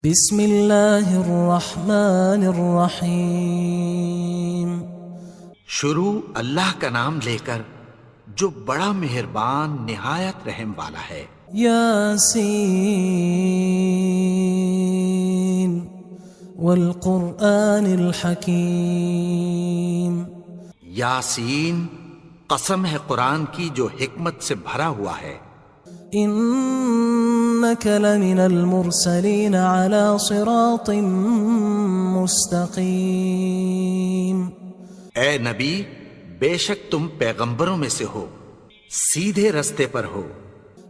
بسم اللہ الرحمن الرحیم۔ شروع اللہ کا نام لے کر جو بڑا مہربان نہایت رحم والا ہے۔ یاسین والقرآن الحکیم۔ یاسین، قسم ہے قرآن کی جو حکمت سے بھرا ہوا ہے۔ انک لمن المرسلین علی صراط مستقیم۔ اے نبی، بے شک تم پیغمبروں میں سے ہو، سیدھے رستے پر ہو۔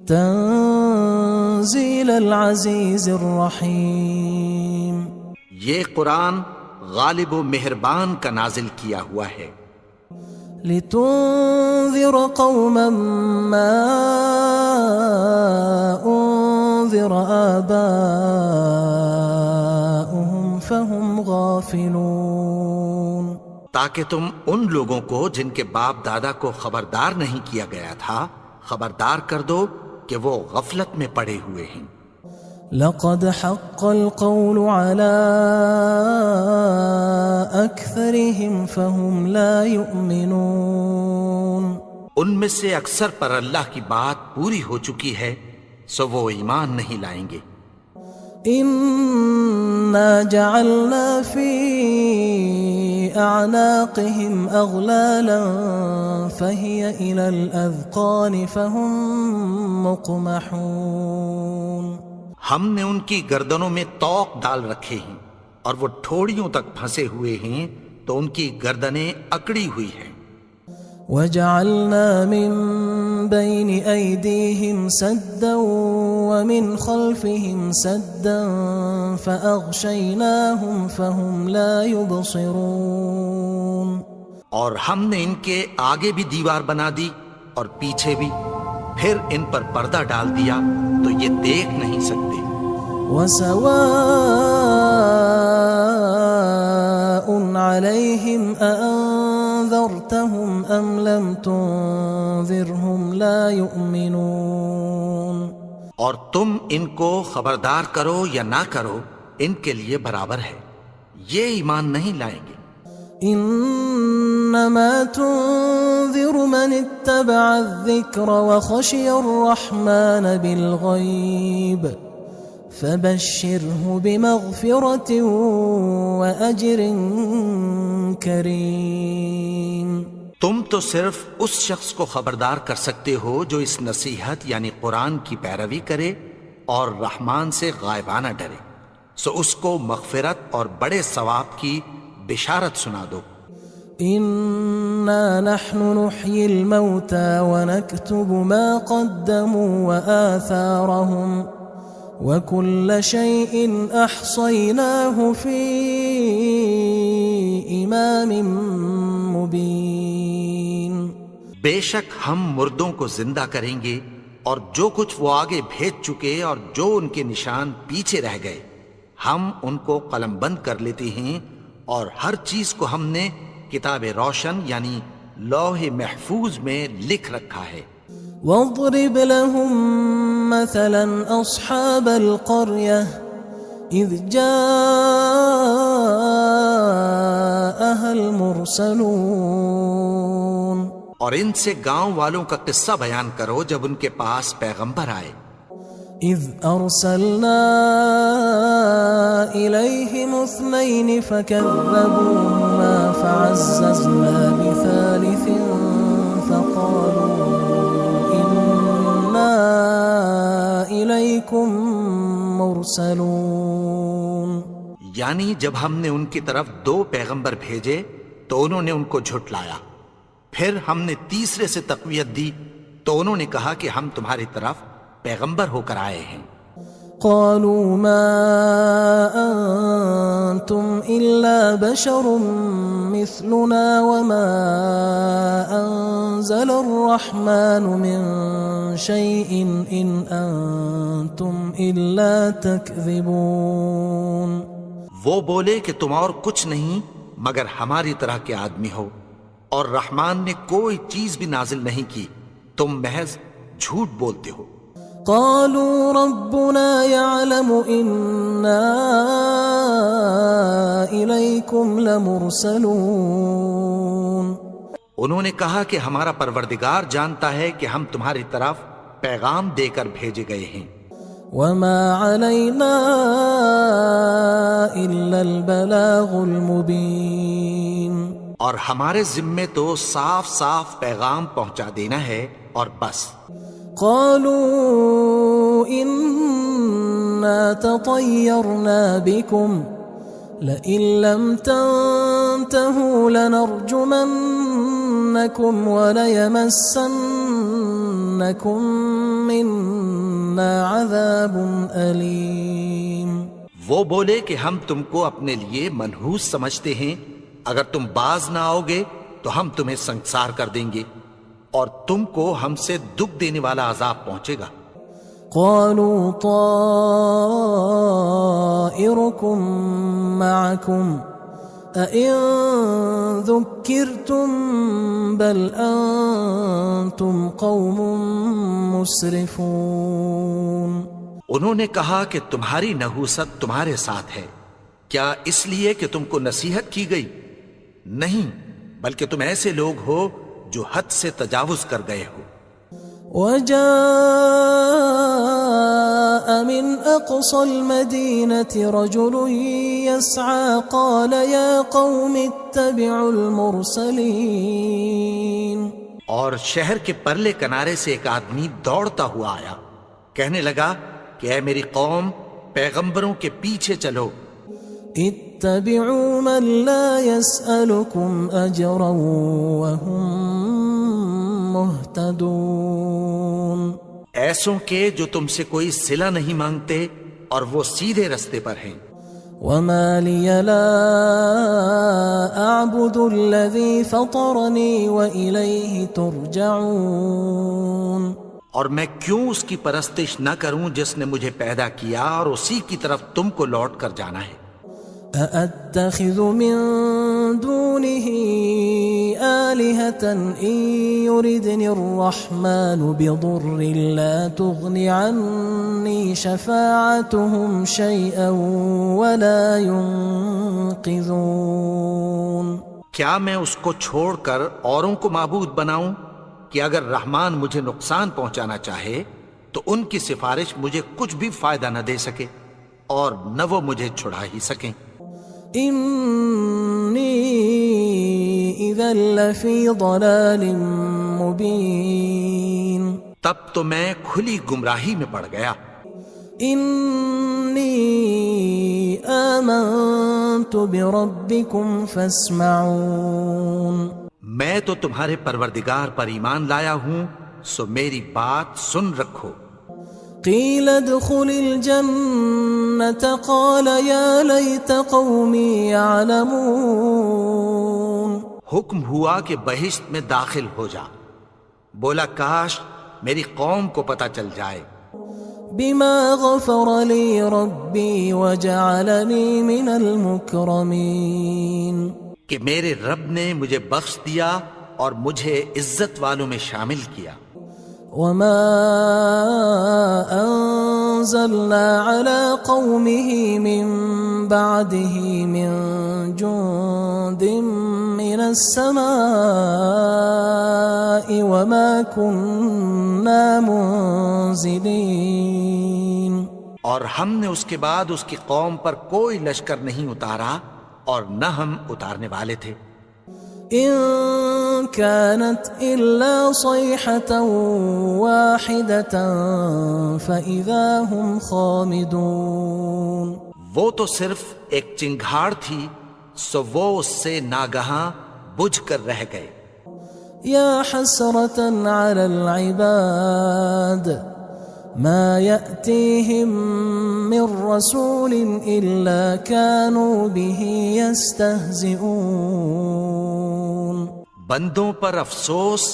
تنزیل العزیز الرحیم۔ یہ قرآن غالب و مہربان کا نازل کیا ہوا ہے۔ لتنذر قوما ما انذر آباؤهم فهم غافلون۔ تاکہ تم ان لوگوں کو جن کے باپ دادا کو خبردار نہیں کیا گیا تھا خبردار کر دو کہ وہ غفلت میں پڑے ہوئے ہیں۔ لقد حق القول على أكثرهم فهم لا يؤمنون۔ ان میں سے اکثر پر اللہ کی بات پوری ہو چکی ہے سو وہ ایمان نہیں لائیں گے۔ إنا جعلنا في أعناقهم أغلالا فهي إلى الأذقان فهم مقمحون۔ ہم نے ان کی گردنوں میں طوق ڈال رکھے ہیں اور وہ ٹھوڑیوں تک پھنسے ہوئے ہیں تو ان کی گردنیں اکڑی ہوئی ہیں۔ وجعلنا من بين أيديهم سدا ومن خلفهم سدا فأغشيناهم فهم لا يبصرون۔ اور ہم نے ان کے آگے بھی دیوار بنا دی اور پیچھے بھی، پھر ان پر پردہ ڈال دیا تو یہ دیکھ نہیں سکتے۔ وسواء عليهم أأنذرتهم أم لم تنذرهم لا يؤمنون۔ اور تم ان کو خبردار کرو یا نہ کرو ان کے لیے برابر ہے، یہ ایمان نہیں لائیں گے۔ انما تنذر من اتبع الذکر وخشی الرحمن بالغیب فبشره بمغفرة وأجر کریم۔ تم تو صرف اس شخص کو خبردار کر سکتے ہو جو اس نصیحت یعنی قرآن کی پیروی کرے اور رحمان سے غائبانہ ڈرے، سو اس کو مغفرت اور بڑے ثواب کی بشارت سنا دو۔ انا نحن نحيي الموتى ونكتب ما قدموا وآثارهم وكل شيء احصيناه في امام مبين۔ بے شک ہم مردوں کو زندہ کریں گے اور جو کچھ وہ آگے بھیج چکے اور جو ان کے نشان پیچھے رہ گئے ہم ان کو قلم بند کر لیتے ہیں، اور ہر چیز کو ہم نے کتاب روشن یعنی لوح محفوظ میں لکھ رکھا ہے۔ واضرب لهم مثلا اصحاب القرية اذ جاءها المرسلون۔ اور ان سے گاؤں والوں کا قصہ بیان کرو جب ان کے پاس پیغمبر آئے۔ اذ ارسلنا الیہم اثنین فکذبوہما فعززنا بثالث فقالوا انا الیکم مرسلون۔ یعنی جب ہم نے ان کی طرف 2 پیغمبر بھیجے تو انہوں نے ان کو جھٹلایا، پھر ہم نے تیسرے سے تقویت دی تو انہوں نے کہا کہ ہم تمہاری طرف پیغمبر ہو کر آئے ہیں۔ قالوا ما انتم الا بشر مثلنا وما انزل الرحمن من شيء ان انتم الا تكذبون۔ وہ بولے کہ تم اور کچھ نہیں مگر ہماری طرح کے آدمی ہو، اور رحمان نے کوئی چیز بھی نازل نہیں کی، تم محض جھوٹ بولتے ہو۔ قالوا ربنا يعلم إنا إليكم لمرسلون. انہوں نے کہا کہ ہمارا پروردگار جانتا ہے کہ ہم تمہاری طرف پیغام دے کر بھیجے گئے ہیں. وما علينا إلا البلاغ المبين. اور ہمارے ذمے تو صاف صاف پیغام پہنچا دینا ہے اور بس. قالوا إنا تطيرنا بكم لئن لم تنتهوا لنرجمنكم وليمسنكم منا عذاب أليم. وہ بولے کہ ہم تم کو اپنے لیے منحوس سمجھتے ہیں، اگر تم باز نہ آؤ گے تو ہم تمہیں سنسار کر دیں گے اور تم کو ہم سے دکھ دینے والا عذاب پہنچے گا. قالوا طائركم معكم أئن ذكرتم بل أنتم قوم مسرفون. انہوں نے کہا کہ تمہاری نحوست تمہارے ساتھ ہے، کیا اس لیے کہ تم کو نصیحت کی گئی؟ نہیں، بلکہ تم ایسے لوگ ہو جو حد سے تجاوز کر گئے ہو. وجاء من أقصى المدينة رجل يسعى قال يا قوم اتبعوا المرسلين. اور شہر کے پرلے کنارے سے ایک آدمی دوڑتا ہوا آیا، کہنے لگا کہ اے میری قوم، پیغمبروں کے پیچھے چلو. اتبعوا من لا يسألكم أجرا وهم مهتدون. ایسوں کے جو تم سے کوئی صلہ نہیں مانگتے اور وہ سیدھے رستے پر ہیں. وما لي لا أعبد الذي فطرني وإليه ترجعون. اور میں کیوں اس کی پرستش نہ کروں جس نے مجھے پیدا کیا اور اسی کی طرف تم کو لوٹ کر جانا ہے. أأتخذ من دونه آلهة إن يردني الرحمن بضر لا تغن عني شفاعتهم شيئا ولا ينقذون. کیا میں اس کو چھوڑ کر اوروں کو معبود بناؤں کہ اگر رحمان مجھے نقصان پہنچانا چاہے تو ان کی سفارش مجھے کچھ بھی فائدہ نہ دے سکے اور نہ وہ مجھے چھڑا ہی سکیں. إني إذا لفي ضلال مبين. تب تو میں کھلی گمراہی میں پڑ گیا. إني آمنت بربكم فاسمعون. میں تو تمہارے پروردگار پر ایمان لایا ہوں، سو میری بات سن رکھو. قيل ادخل الجنة قال يا ليت قومي يعلمون. حکم ہوا کہ بہشت میں داخل ہو جا. بولا کاش میری قوم کو پتہ چل جائے. بما غفر لي ربي وجعلني من المكرمين. کہ میرے رب نے مجھے بخش دیا اور مجھے عزت والوں میں شامل کیا. وما أنزلنا على قومه من بعده من جند من السماء وما كنا منزلين. اور ہم نے اس کے بعد اس کی قوم پر کوئی لشکر نہیں اتارا اور نہ ہم اتارنے والے تھے. إن كانت إلا صيحة واحدة فإذا هم خامدون. وہ تو صرف ایک چنگھاڑ تھی، سو وہ اس سے ناگہاں بجھ کر رہ گئے. يا حسرة على العباد ما يأتيهم من رسول إلا كانوا به يستهزئون. بندوں پر افسوس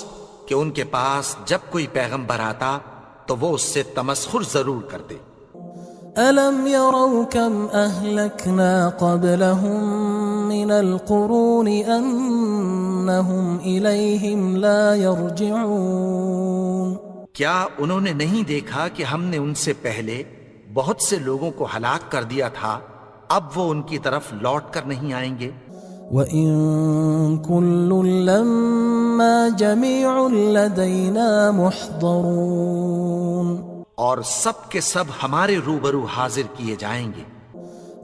کہ ان کے پاس جب کوئی پیغمبر آتا تو وہ اس سے تمسخر ضرور کرتے. ألم يروا كم أهلكنا قبلهم من القرون أنهم إليهم لا يرجعون. کیا انہوں نے نہیں دیکھا کہ ہم نے ان سے پہلے بہت سے لوگوں کو ہلاک کر دیا تھا، اب وہ ان کی طرف لوٹ کر نہیں آئیں گے؟ وَإِن كُلٌّ لَمَّا جَمِيعٌ لَدَيْنَا مُحْضَرُونَ، اور سب کے سب ہمارے روبرو حاضر کیے جائیں گے۔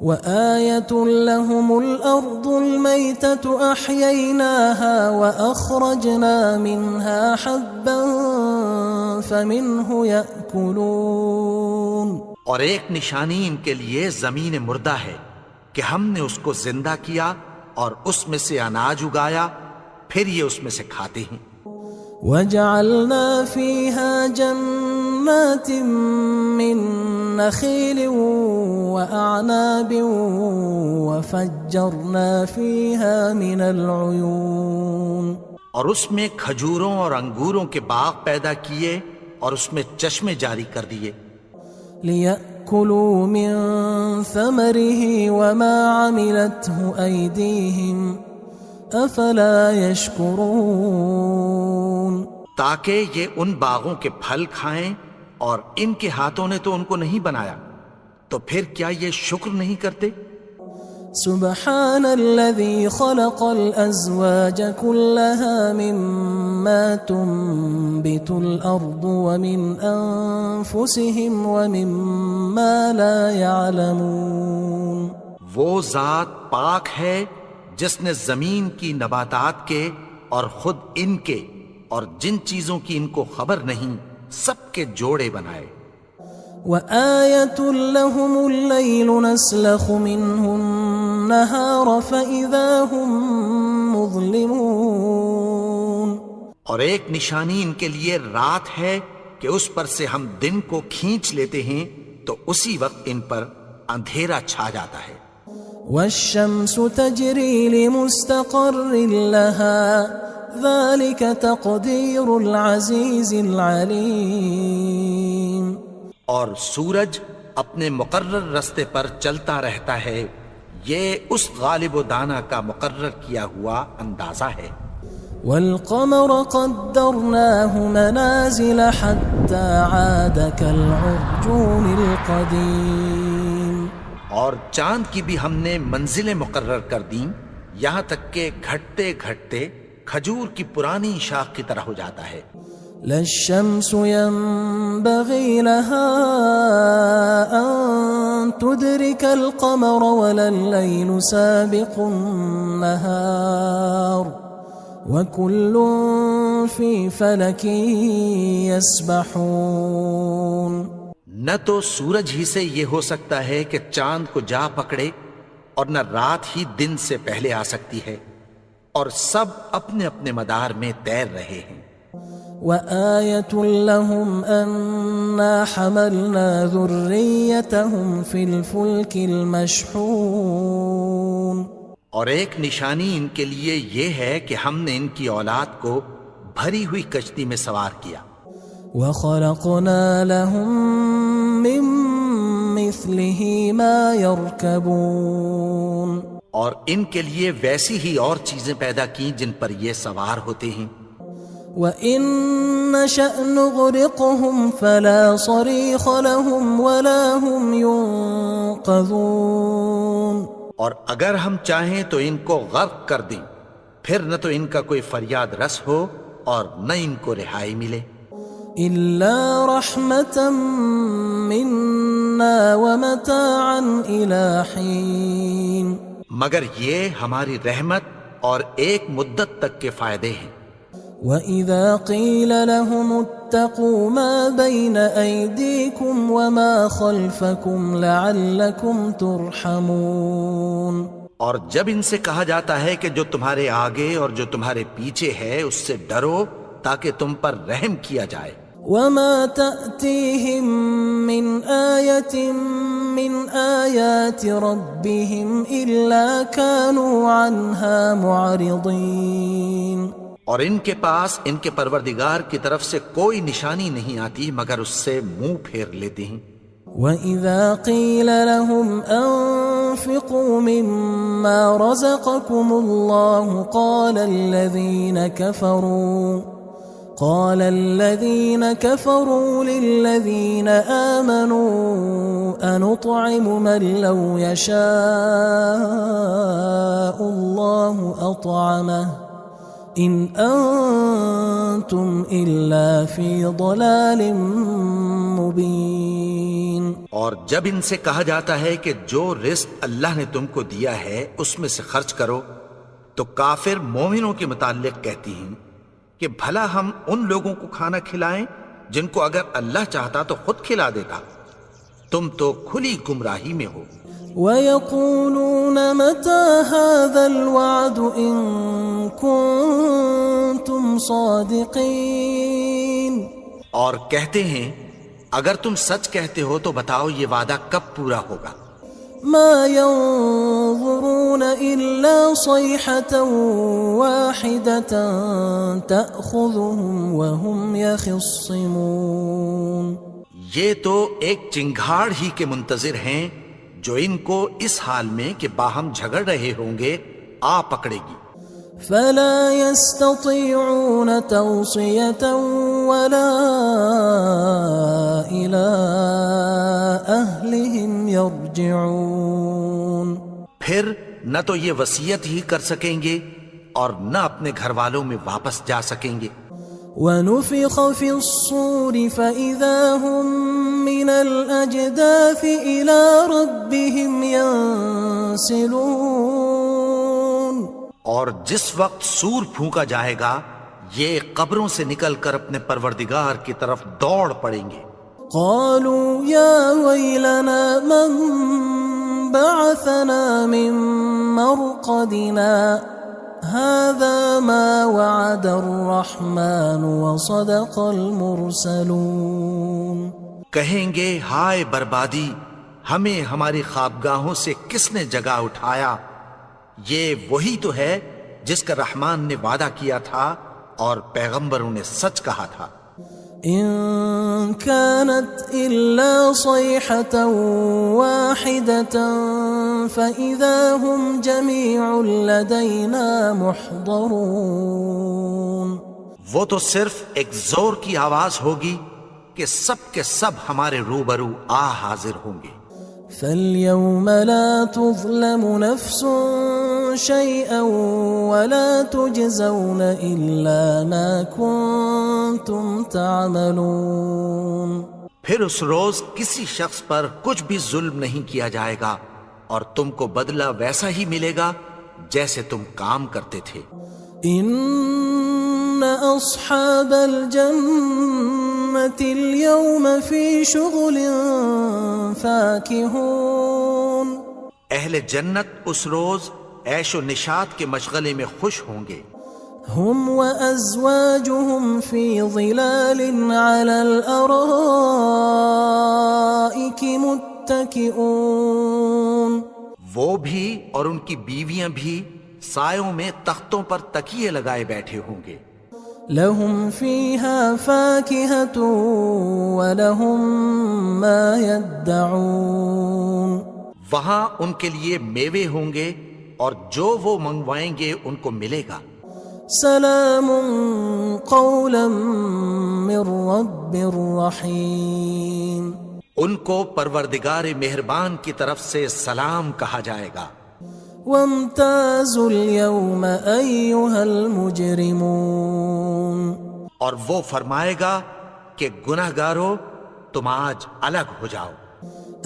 وَآيَةٌ لَهُمُ الْأَرْضُ الْمَيْتَةُ أَحْيَيْنَاهَا وَأَخْرَجْنَا مِنْهَا حَبًّا فَمِنْهُ يَأْكُلُونَ، اور ایک نشانی ان کے لیے زمین مردہ ہے کہ ہم نے اس کو زندہ کیا اور اس میں سے اناج اگایا، پھر یہ اس میں سے کھاتے ہیں۔ وَجَعَلْنَا فِيهَا جَنَّاتٍ مِّن نَخِيلٍ وَأَعْنَابٍ وَفَجَّرْنَا فِيهَا مِنَ الْعُيُونِ، اور اس میں کھجوروں اور انگوروں کے باغ پیدا کیے اور اس میں چشمے جاری کر دیے، لِيَأْكُلُوا مِن ثَمَرِهِ وَمَا عَمِلَتْهُ أَيْدِيهِمْ أَفَلَا يَشْكُرُونَ، تاکہ یہ ان باغوں کے پھل کھائیں، اور ان کے ہاتھوں نے تو ان کو نہیں بنایا، تو پھر کیا یہ شکر نہیں کرتے؟ سبحان الذي خلق الأزواج كلها مما تنبت الأرض ومن أنفسهم ومما لا يعلمون، وہ ذات پاک ہے جس نے زمین کی نباتات کے اور خود ان کے اور جن چیزوں کی ان کو خبر نہیں سب کے جوڑے بنائے۔ وآية لهم الليل نسلخ منه النهار فإذا هم مظلمون، اور ایک نشانی ان کے لیے رات ہے کہ اس پر سے ہم دن کو کھینچ لیتے ہیں تو اسی وقت ان پر اندھیرا چھا جاتا ہے۔ والشمس تجري لمستقر لها ذلك تقدير العزيز العليم، اور سورج اپنے مقرر رستے پر چلتا رہتا ہے، یہ اس غالب و دانا کا مقرر کیا ہوا اندازہ ہے۔ والقمر قدرناه منازل حتى عاد كالعرجون القديم، اور چاند کی بھی ہم نے منزلیں مقرر کر دیں، یہاں تک کہ گھٹتے گھٹتے کھجور کی پرانی شاخ کی طرح ہو جاتا ہے۔ لا الشمس ينبغي لها أن تدرك القمر ولا الليل سابق النهار وكل في فلك يسبحون، نہ تو سورج ہی سے یہ ہو سکتا ہے کہ چاند کو جا پکڑے، اور نہ رات ہی دن سے پہلے آ سکتی ہے، اور سب اپنے اپنے مدار میں تیر رہے ہیں۔ وآية لهم أنا حملنا ذريتهم في الفلك المشحون، اور ایک نشانی ان کے لیے یہ ہے کہ ہم نے ان کی اولاد کو بھری ہوئی کشتی میں سوار کیا۔ وخلقنا لهم من مثله ما يركبون، اور ان کے لیے ویسی ہی اور چیزیں پیدا کی جن پر یہ سوار ہوتے ہیں۔ وَإِن نَّشَأْ نُغْرِقْهُمْ فَلَا صَرِيخَ لَهُمْ وَلَا هُمْ يُنقَذُونَ، اور اگر ہم چاہیں تو ان کو غرق کر دیں، پھر نہ تو ان کا کوئی فریاد رس ہو اور نہ ان کو رہائی ملے۔ إِلَّا رَحْمَةً مِنَّا وَمَتَاعًا إِلَى حِينٍ، مگر یہ ہماری رحمت اور ایک مدت تک کے فائدے ہیں۔ وَإِذَا قِيلَ لَهُمُ اتَّقُوا مَا بَيْنَ أَيْدِيكُمْ وَمَا خَلْفَكُمْ لَعَلَّكُمْ تُرْحَمُونَ، اور جب ان سے کہا جاتا ہے کہ جو تمہارے آگے اور جو تمہارے پیچھے ہے اس سے ڈرو تاکہ تم پر رحم کیا جائے۔ وَمَا تَأْتِيهِم مِّنْ آيَةٍ مِّنْ آيَاتِ رَبِّهِمْ إِلَّا كَانُوا عَنْهَا مُعْرِضِينَ، اور ان کے پاس ان کے پروردگار کی طرف سے کوئی نشانی نہیں آتی مگر اس سے منہ پھیر لیتے ہیں۔ وَإِذَا قِيلَ لَهُمْ أَنفِقُوا مِمَّا رَزَقَكُمُ اللَّهُ قَالَ الَّذِينَ كَفَرُوا قال الذين كفروا للذين آمنوا أنطعم من لو يشاء الله أطعمه إن أنتم إلا في ضلال مبين. اور جب ان سے کہا جاتا ہے کہ جو رزق اللہ نے تم کو دیا ہے اس میں سے خرچ کرو، تو کافر مومنوں کے متعلق کہتی ہیں کہ بھلا ہم ان لوگوں کو کھانا کھلائیں جن کو اگر اللہ چاہتا تو خود کھلا دیتا. تم تو کھلی گمراہی میں ہو. وَيَقُولُونَ مَتَى هَذَا الْوَعْدُ إِن كُنتُمْ صَادِقِينَ. اور کہتے ہیں اگر تم سچ کہتے ہو تو بتاؤ یہ وعدہ کب پورا ہوگا. مَا يَنظُرُونَ إِلَّا صَيْحَةً وَاحِدَةً تَأْخُذُهُمْ وَهُمْ يَخِصِّمُونَ. یہ تو ایک چنگھاڑ ہی کے منتظر ہیں جو ان کو اس حال میں کہ باہم جھگڑ رہے ہوں گے آ پکڑے گی. فَلَا يَسْتَطِيعُونَ تَوْصِيَةً وَلَا إِلَىٰ أَهْلِهِمْ يَرْجِعُونَ. پھر نہ تو یہ وصیت ہی کر سکیں گے اور نہ اپنے گھر والوں میں واپس جا سکیں گے. وَنُفِخَ فِي الصُّورِ فَإِذَا هُم مِّنَ الْأَجْدَاثِ إِلَىٰ رَبِّهِمْ يَنسِلُونَ. اور جس وقت سور پھونکا جائے گا یہ قبروں سے نکل کر اپنے پروردگار کی طرف دوڑ پڑیں گے. قالوا يا ويلنا من بعثنا من مرقدنا هذا ما وعد الرحمن وصدق المرسلون. کہیں گے ہائے بربادی، ہمیں ہماری خوابگاہوں سے کس نے جگا اٹھایا. یہ وہی تو ہے جس کا رحمان نے وعدہ کیا تھا اور پیغمبروں نے سچ کہا تھا. إن كانت إلا صيحة واحدة فإذا هم جميع لدينا محضرون. وہ تو صرف ایک زور کی آواز ہوگی کہ سب کے سب ہمارے روبرو آ حاضر ہوں گے. فَالْيَوْمَ لَا تُظْلَمُ نَفْسٌ شَيْئًا وَلَا تُجْزَوْنَ إِلَّا مَا كُنتُمْ تَعْمَلُونَ. پھر اس روز کسی شخص پر کچھ بھی ظلم نہیں کیا جائے گا اور تم کو بدلہ ویسا ہی ملے گا جیسے تم کام کرتے تھے. إِنَّ أَصْحَابَ الْجَنَّةِ الْيَوْمَ فِي شُغُلٍ فَاكِهُونَ. اہل جنت اس روز عیش و نشاط کے مشغلے میں خوش ہوں گے. هم وأزواجهم في ظلال على الأرائك متكئون. وہ بھی اور ان کی بیویاں بھی سایوں میں تختوں پر تکیے لگائے بیٹھے ہوں گے. لهم فيها فاكهة ولهم ما يدعون. وہاں ان کے لیے میوے ہوں گے اور جو وہ منگوائیں گے ان کو ملے گا. سلام قولا من رب رحیم. ان کو پروردگار مہربان کی طرف سے سلام کہا جائے گا. وامتازوا اليوم أيها المجرمون. اور وہ فرمائے گا کہ گناہگارو تم آج الگ ہو جاؤ.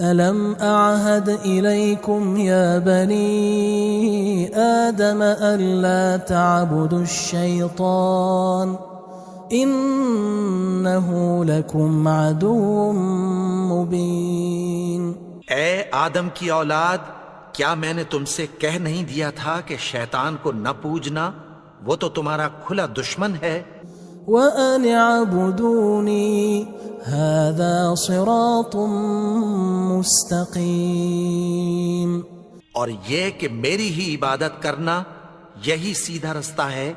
ألم أعهد إليكم يا بني آدم ألا تعبدوا الشيطان إنه لكم عدو مبين. اے آدم کی اولاد، کیا میں نے تم سے کہہ نہیں دیا تھا کہ شیطان کو نہ پوجنا، وہ تو تمہارا کھلا دشمن ہے. وَأَنِ اعْبُدُونِي هَذَا صِرَاطٌ مُسْتَقِيمٌ. اور یہ کہ میری ہی عبادت کرنا یہی سیدھا رستہ ہے.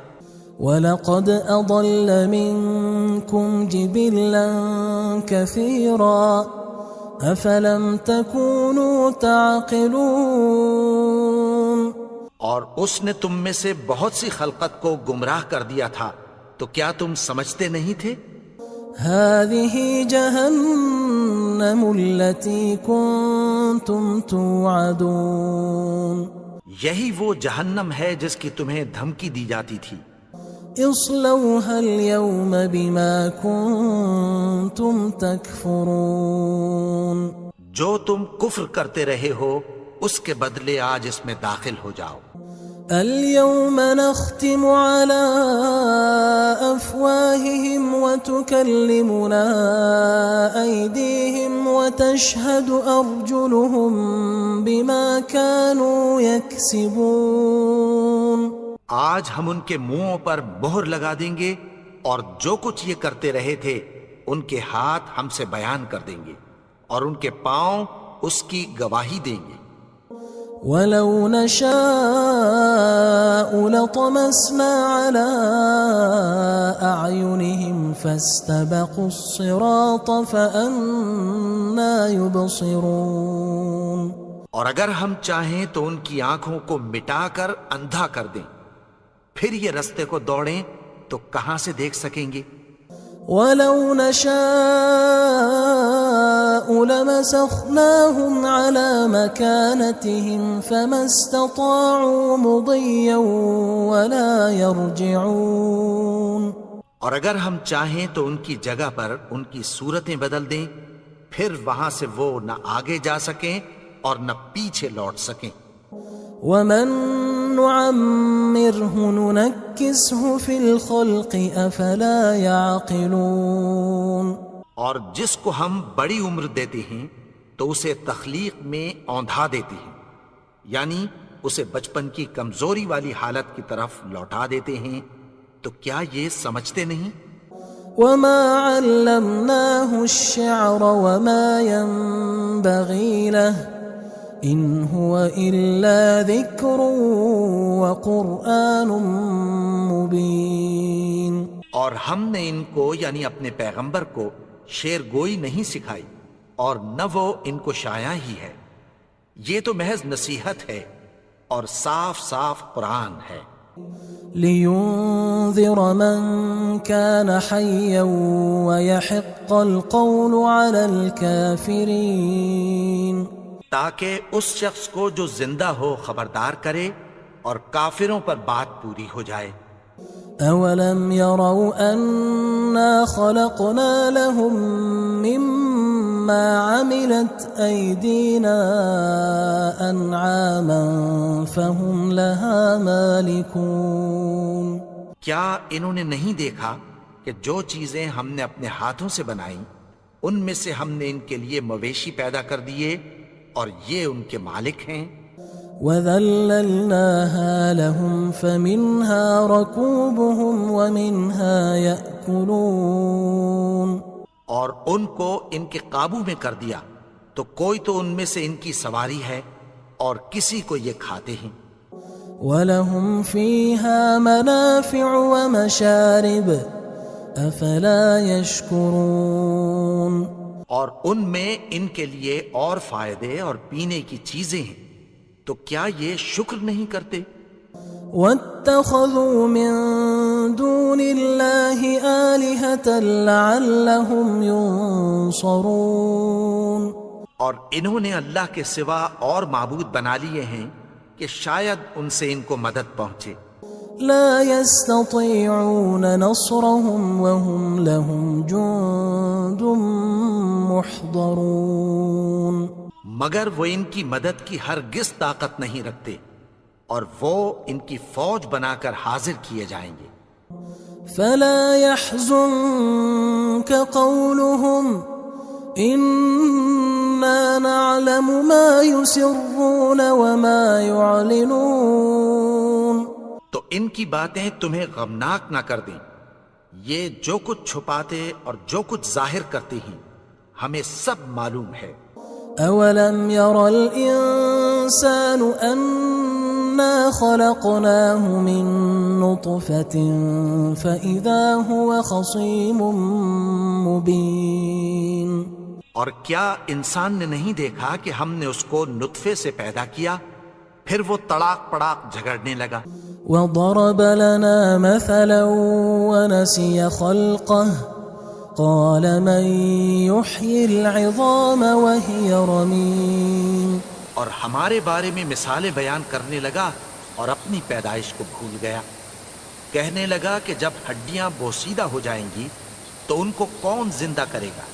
وَلَقَدْ أَضَلَّ مِنْكُمْ جِبِلًّا كَثِيرًا أَفَلَمْ تَكُونُوا تَعْقِلُونَ. اور اس نے تم میں سے بہت سی خلقت کو گمراہ کر دیا تھا، تو تو کیا تم سمجھتے نہیں تھے؟ هذه جهنم التي كنتم توعدون یہی وہ جہنم ہے جس کی تمہیں دھمکی دی جاتی تھی۔ اصلوها اليوم بما كنتم تكفرون جو تم کفر کرتے رہے ہو اس کے بدلے آج اس میں داخل ہو جاؤ۔ اليوم نختم على أفواههم وتكلمنا أيديهم وتشهد أرجلهم بما كانوا يكسبون آج ہم ان کے منہوں پر مہر لگا دیں گے اور جو کچھ یہ کرتے رہے تھے ان کے ہاتھ ہم سے بیان کر دیں گے اور ان کے پاؤں اس کی گواہی دیں گے۔ وَلَوْ نَشَاءُ لَطَمَسْنَا عَلَىٰ أَعْيُنِهِمْ فَاسْتَبَقُوا الصِّرَاطَ فَأَنَّىٰ يُبْصِرُونَ اور اگر ہم چاہیں تو ان کی آنکھوں کو مٹا کر اندھا کر دیں، پھر یہ رستے کو دوڑیں تو کہاں سے دیکھ سکیں گے؟ وَلَوْ نَشَاءُ لَمَسَخْنَاهُمْ عَلَىٰ مَكَانَتِهِمْ فَمَا اسْتَطَاعُوا مُضِيًّا وَلَا يَرْجِعُونَ اور اگر ہم چاہیں تو ان کی جگہ پر ان کی صورتیں بدل دیں، پھر وہاں سے وہ نہ آگے جا سکیں اور نہ پیچھے لوٹ سکیں۔ وَمَن نُعَمِّرْهُ نُنَكِّسْهُ فِي الْخَلْقِ أَفَلَا يَعْقِلُونَ اور جس کو ہم بڑی عمر دیتے ہیں تو اسے تخلیق میں اوندھا دیتے ہیں، یعنی اسے بچپن کی کمزوری والی حالت کی طرف لوٹا دیتے ہیں، تو کیا یہ سمجھتے نہیں؟ وَمَا عَلَّمْنَاهُ الشِّعْرَ وَمَا يَنبَغِي لَهُ إِنْ هُوَ إِلَّا ذِكْرٌ وَقُرْآنٌ مُبِينٌ اور ہم نے ان کو یعنی اپنے پیغمبر کو شعر گوئی نہیں سکھائی اور نہ وہ ان کو شایع ہی ہے، یہ تو محض نصیحت ہے اور صاف صاف قرآن ہے۔ لِيُنذِرَ مَن كَانَ حَيًّا وَيَحِقَّ الْقَوْلُ عَلَى الْكَافِرِينَ تاکہ اس شخص کو جو زندہ ہو خبردار کرے اور کافروں پر بات پوری ہو جائے۔ أَوَلَمْ يَرَوْا أَنَّا خَلَقْنَا لَهُم مِّمَّا عَمِلَتْ أَيْدِينَا أَنْعَامًا فَهُمْ لَهَا مَالِكُونَ کیا انہوں نے نہیں دیکھا کہ جو چیزیں ہم نے اپنے ہاتھوں سے بنائیں ان میں سے ہم نے ان کے لیے مویشی پیدا کر دیے اور یہ ان کے مالک ہیں۔ وَذَلَّلْنَاهَا لَهُمْ فَمِنْهَا رَكُوبُهُمْ وَمِنْهَا يَأْكُلُونَ اور ان کو ان کے قابو میں کر دیا تو کوئی تو ان میں سے ان کی سواری ہے اور کسی کو یہ کھاتے ہیں۔ وَلَهُمْ فِيهَا مَنَافِعُ وَمَشَارِبُ أَفَلَا يَشْكُرُونَ اور ان میں ان کے لیے اور فائدے اور پینے کی چیزیں ہیں، تو کیا یہ شکر نہیں کرتے؟ وَاتَّخَذُوا مِن دُونِ اللَّهِ آلِهَةً لَعَلَّهُمْ يُنصَرُونَ اور انہوں نے اللہ کے سوا اور معبود بنا لیے ہیں کہ شاید ان سے ان کو مدد پہنچے۔ لا يستطيعون نصرهم وهم لهم جند محضرون مگر وہ ان کی مدد کی ہرگز طاقت نہیں رکھتے اور وہ ان کی فوج بنا کر حاضر کیے جائیں گے۔ فلا يحزنك قولهم إنا نعلم ما يسرون وما يعلنون تو ان کی باتیں تمہیں غمناک نہ کر دیں، یہ جو کچھ چھپاتے اور جو کچھ ظاہر کرتے ہیں ہمیں سب معلوم ہے۔ أولم ير الإنسان أنا خلقناه من نطفة فإذا هو خصيم مبين اور کیا انسان نے نہیں دیکھا کہ ہم نے اس کو نطفے سے پیدا کیا، پھر وہ تڑاک پڑاک جھگڑنے لگا۔ وضرب لنا مثلا ونسي خلقه قال من يحيي العظام وهي رميم اور ہمارے بارے میں مثالیں بیان کرنے لگا اور اپنی پیدائش کو بھول گیا. کہنے لگا کہ جب ہڈیاں بوسیدہ ہو جائیں گی تو ان کو کون زندہ کرے گا؟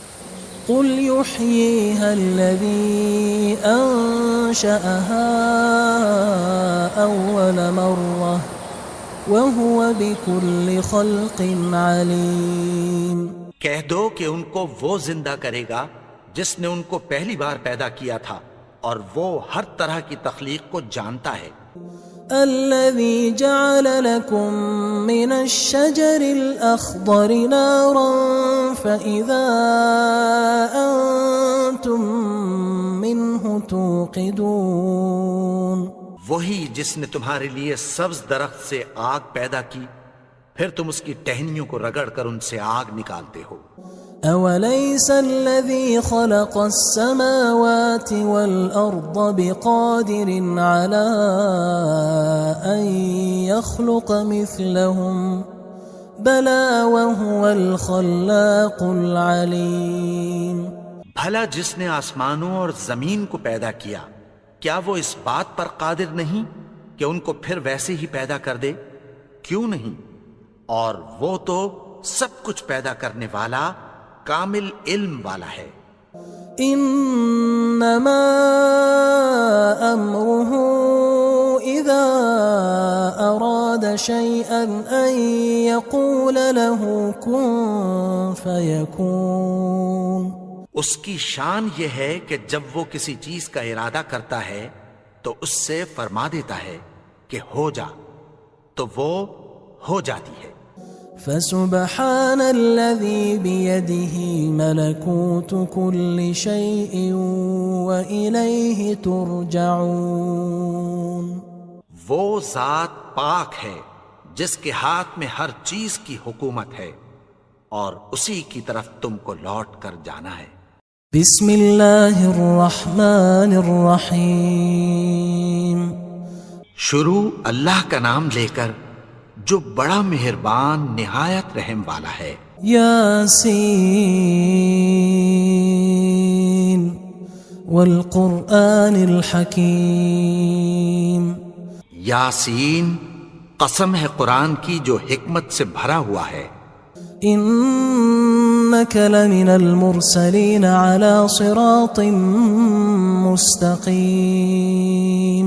قل يحييها الذي أنشأها أول مرة وهو بكل خلق عليم. کہہ دو کہ ان کو وہ زندہ کرے گا جس نے ان کو پہلی بار پیدا کیا تھا اور وہ ہر طرح کی تخلیق کو جانتا ہے. الذي جعل لكم من الشجر الأخضر نارا فإذا أنتم منه توقدون. وہی جس نے تمہارے لیے سبز درخت سے آگ پیدا کی پھر تم اس کی ٹہنیوں کو رگڑ کر ان سے آگ نکالتے ہو. أوليس الذي خلق السماوات والأرض بقادر على أن يخلق مثلهم بلى وهو الخلاق العليم. بھلا جس نے آسمانوں اور زمین کو پیدا کیا کیا وہ اس بات پر قادر نہیں کہ ان کو پھر ویسے ہی پیدا کر دے؟ کیوں نہیں؟ اور وہ تو سب کچھ پیدا کرنے والا کامل علم والا ہے. انما امره اذا اراد شيئا ان يقول له كن فيكون. اس کی شان یہ ہے کہ جب وہ کسی چیز کا ارادہ کرتا ہے تو اس سے فرما دیتا ہے کہ ہو جا تو وہ ہو جاتی ہے. فسبحان الذي بيده ملكوت كل شيء وإليه ترجعون. وہ ذات پاک ہے جس کے ہاتھ میں ہر چیز کی حکومت ہے اور اسی کی طرف تم کو لوٹ کر جانا ہے. بسم اللہ الرحمن الرحیم. شروع اللہ کا نام لے کر جو بڑا مہربان نہایت رحم والا ہے. یاسین والقرآن الحکیم. یاسین قسم ہے قرآن کی جو حکمت سے بھرا ہوا ہے. انک لمن المرسلین علی صراط مستقیم.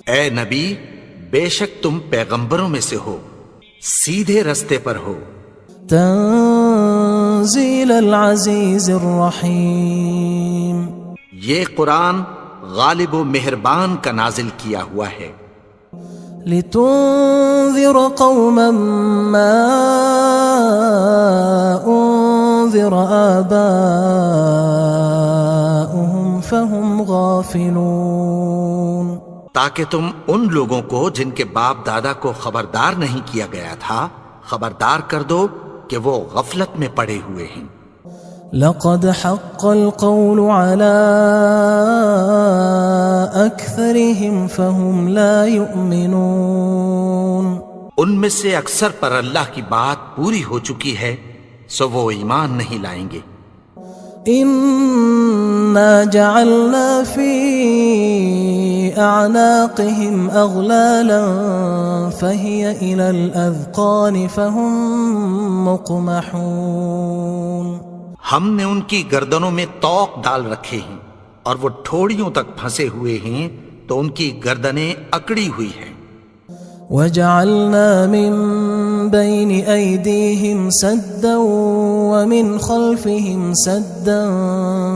اے نبی بے شک تم پیغمبروں میں سے ہو سیدھے رستے پر ہو. تنزیل العزیز الرحیم. یہ قرآن غالب و مہربان کا نازل کیا ہوا ہے. لتنذر قوما ما انذر آباؤهم فهم غافلون. تاکہ تم ان لوگوں کو جن کے باپ دادا کو خبردار نہیں کیا گیا تھا خبردار کر دو کہ وہ غفلت میں پڑے ہوئے ہیں. لقد حق القول على أكثرهم فهم لا يؤمنون. ان میں سے اکثر پر اللہ کی بات پوری ہو چکی ہے سو وہ ایمان نہیں لائیں گے. إنا جعلنا في أعناقهم أغلالا فهي إلى الأذقان فهم مقمحون. ہم نے ان کی گردنوں میں طوق ڈال رکھے ہیں اور وہ ٹھوڑیوں تک پھنسے ہوئے ہیں تو ان کی گردنیں اکڑی ہوئی ہیں. وجعلنا من بين أيديهم سدا ومن خلفهم سدا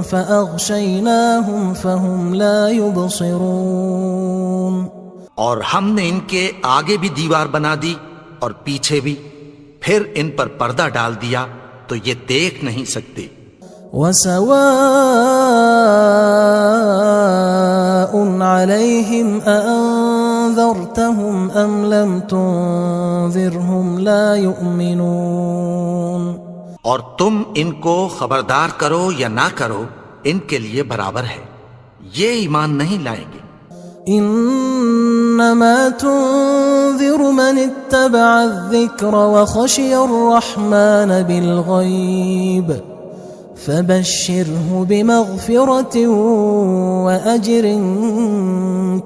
فأغشيناهم فهم لا يبصرون. اور ہم نے ان کے آگے بھی دیوار بنا دی اور پیچھے بھی پھر ان پر پردہ ڈال دیا تو یہ دیکھ نہیں سکتے. وسواء عليهم أأنذرتهم أم لم تنذرهم لا يؤمنون. اور تم ان کو خبردار کرو یا نہ کرو ان کے لیے برابر ہے یہ ایمان نہیں لائیں گے. إنما تنذر من اتبع الذكر وخشي الرحمن بالغيب فبشره بمغفرة وأجر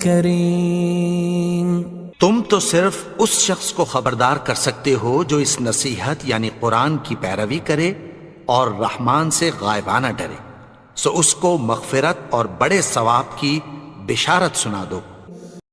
كريم۔ تم تو صرف اس شخص کو خبردار کر سکتے ہو جو اس نصیحت یعنی قرآن کی پیروی کرے اور رحمان سے غائبانہ ڈرے، سو اس کو مغفرت اور بڑے ثواب کی بشارت سنا دو۔